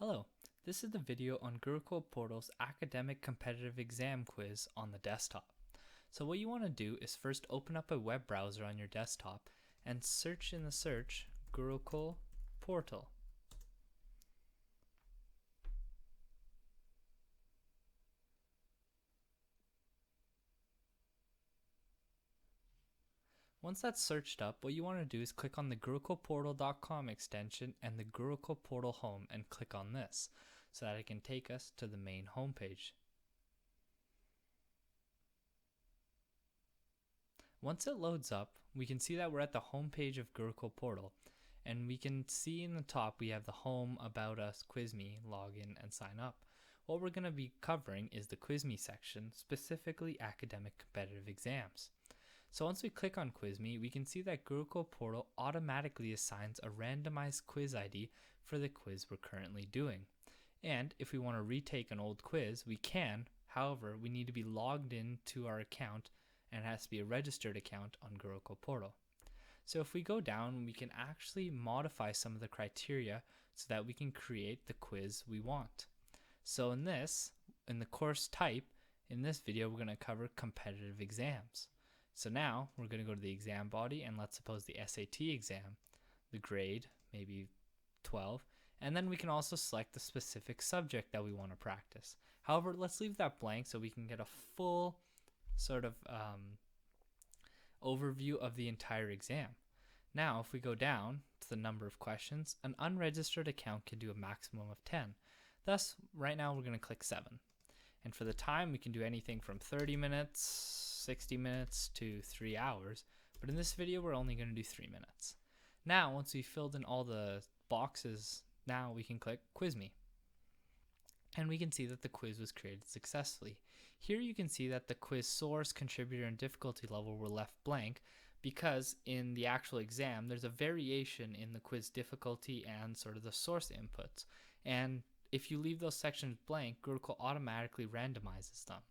Hello, this is the video on Gurukul Portal's academic competitive exam quiz on the desktop. So what you want to do is first open up a web browser on your desktop and search in the search Gurukul Portal. Once that's searched up, what you want to do is click on the gurukulportal.com extension and the Gurukul Portal home and click on this so that it can take us to the main homepage. Once it loads up, we can see that we're at the home page of Gurukul Portal, and we can see in the top we have the home, about us, quiz me, login, and sign up. What we're going to be covering is the quiz me section, specifically academic competitive exams. So once we click on quiz me, we can see that Gurukul Portal automatically assigns a randomized quiz ID for the quiz we're currently doing. And if we want to retake an old quiz, we can. However, we need to be logged into our account, and it has to be a registered account on Gurukul Portal. So if we go down, we can actually modify some of the criteria so that we can create the quiz we want. So in the course type, in this video, we're going to cover competitive exams. So now we're going to go to the exam body, and let's suppose the SAT exam, the grade, maybe 12, and then we can also select the specific subject that we want to practice. However, let's leave that blank so we can get a full sort of overview of the entire exam. Now, if we go down to the number of questions, an unregistered account can do a maximum of 10. Thus, right now we're going to click 7. And for the time, we can do anything from 30 minutes, 60 minutes to 3 hours. But in this video, we're only going to do 3 minutes. Now, once we've filled in all the boxes, now we can click Quiz Me. And we can see that the quiz was created successfully. Here you can see that the quiz source, contributor, and difficulty level were left blank because in the actual exam, there's a variation in the quiz difficulty and sort of the source inputs. And if you leave those sections blank, Gurukul automatically randomizes them.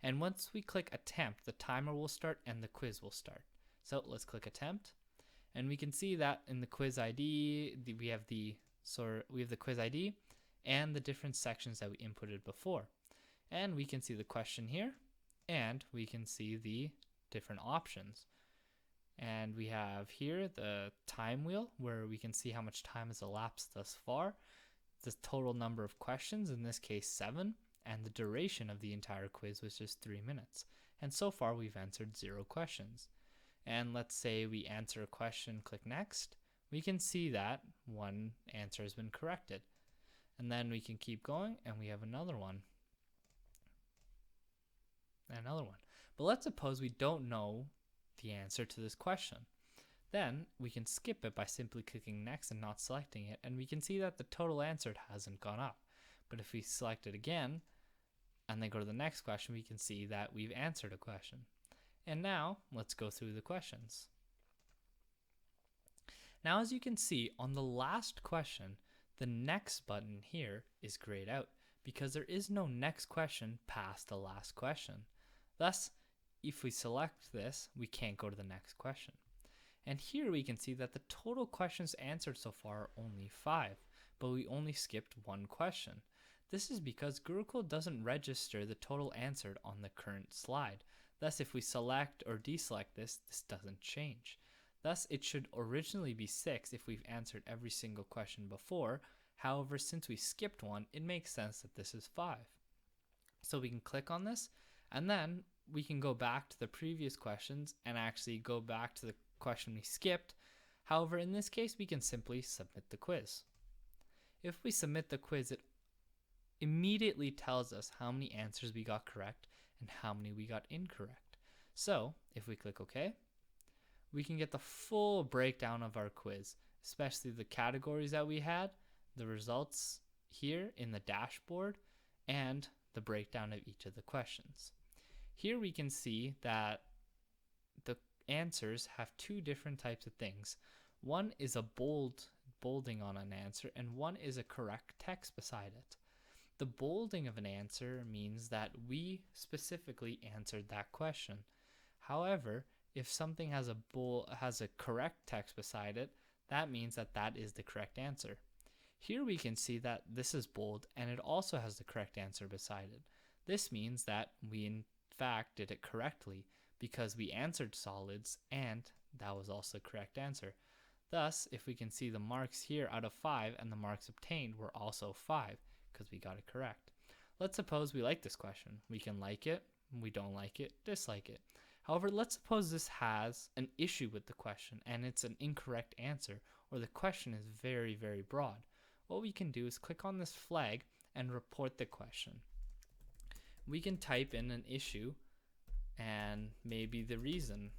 And once we click attempt, the timer will start and the quiz will start. So let's click attempt. And we can see that in the quiz ID, we have the quiz ID and the different sections that we inputted before. And we can see the question here, and we can see the different options. And we have here the time wheel, where we can see how much time has elapsed thus far, the total number of questions, in this case 7, and the duration of the entire quiz was just 3 minutes. And so far we've answered 0 questions. And let's say we answer a question, click next, we can see that one answer has been corrected. And then we can keep going, and we have another one. Another one. But let's suppose we don't know the answer to this question. Then we can skip it by simply clicking next and not selecting it, and we can see that the total answered hasn't gone up. But if we select it again and then go to the next question, we can see that we've answered a question. And now let's go through the questions. Now, as you can see on the last question, the next button here is grayed out because there is no next question past the last question. Thus, if we select this, we can't go to the next question. And here we can see that the total questions answered so far are only 5, but we only skipped 1 question. This is because Gurukul doesn't register the total answered on the current slide. Thus, if we select or deselect this, this doesn't change. Thus, it should originally be 6 if we've answered every single question before. However, since we skipped one, it makes sense that this is 5. So we can click on this, and then we can go back to the previous questions and actually go back to the question we skipped. However, in this case, we can simply submit the quiz. If we submit the quiz, it immediately tells us how many answers we got correct and how many we got incorrect. So if we click OK, we can get the full breakdown of our quiz, especially the categories that we had, the results here in the dashboard, and the breakdown of each of the questions. Here we can see that the answers have 2 different types of things. One is a bolding on an answer, and one is a correct text beside it. The bolding of an answer means that we specifically answered that question. However, if something has a correct text beside it, that means that that is the correct answer. Here we can see that this is bold and it also has the correct answer beside it. This means that we in fact did it correctly because we answered solids and that was also the correct answer. Thus, if we can see the marks here out of 5 and the marks obtained were also 5 because we got it correct. Let's suppose we like this question. We can like it, we don't like it, dislike it. However, let's suppose this has an issue with the question and it's an incorrect answer, or the question is very, very broad. What we can do is click on this flag and report the question. We can type in an issue and maybe the reason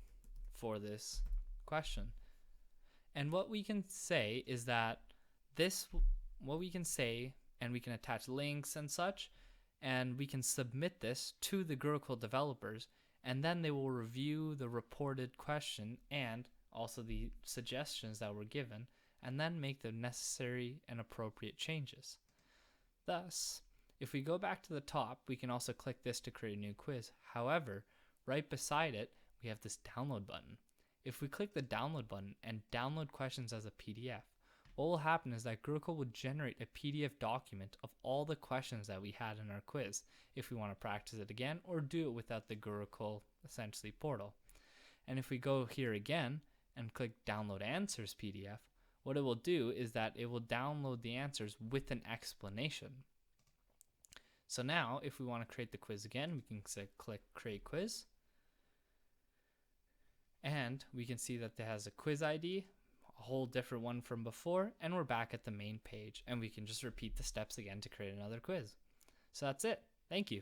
for this question. And what we can say is that what we can say, and we can attach links and such, and we can submit this to the Gurukul developers, and then they will review the reported question and also the suggestions that were given, and then make the necessary and appropriate changes. Thus, if we go back to the top, we can also click this to create a new quiz. However, right beside it, we have this download button. If we click the download button and download questions as a PDF, what will happen is that Gurukul will generate a PDF document of all the questions that we had in our quiz if we want to practice it again or do it without the Gurukul essentially portal. And if we go here again and click download answers PDF, what it will do is that it will download the answers with an explanation. So now if we want to create the quiz again, we can click create quiz. And we can see that it has a quiz ID, a whole different one from before, and we're back at the main page, and we can just repeat the steps again to create another quiz. So that's it. Thank you.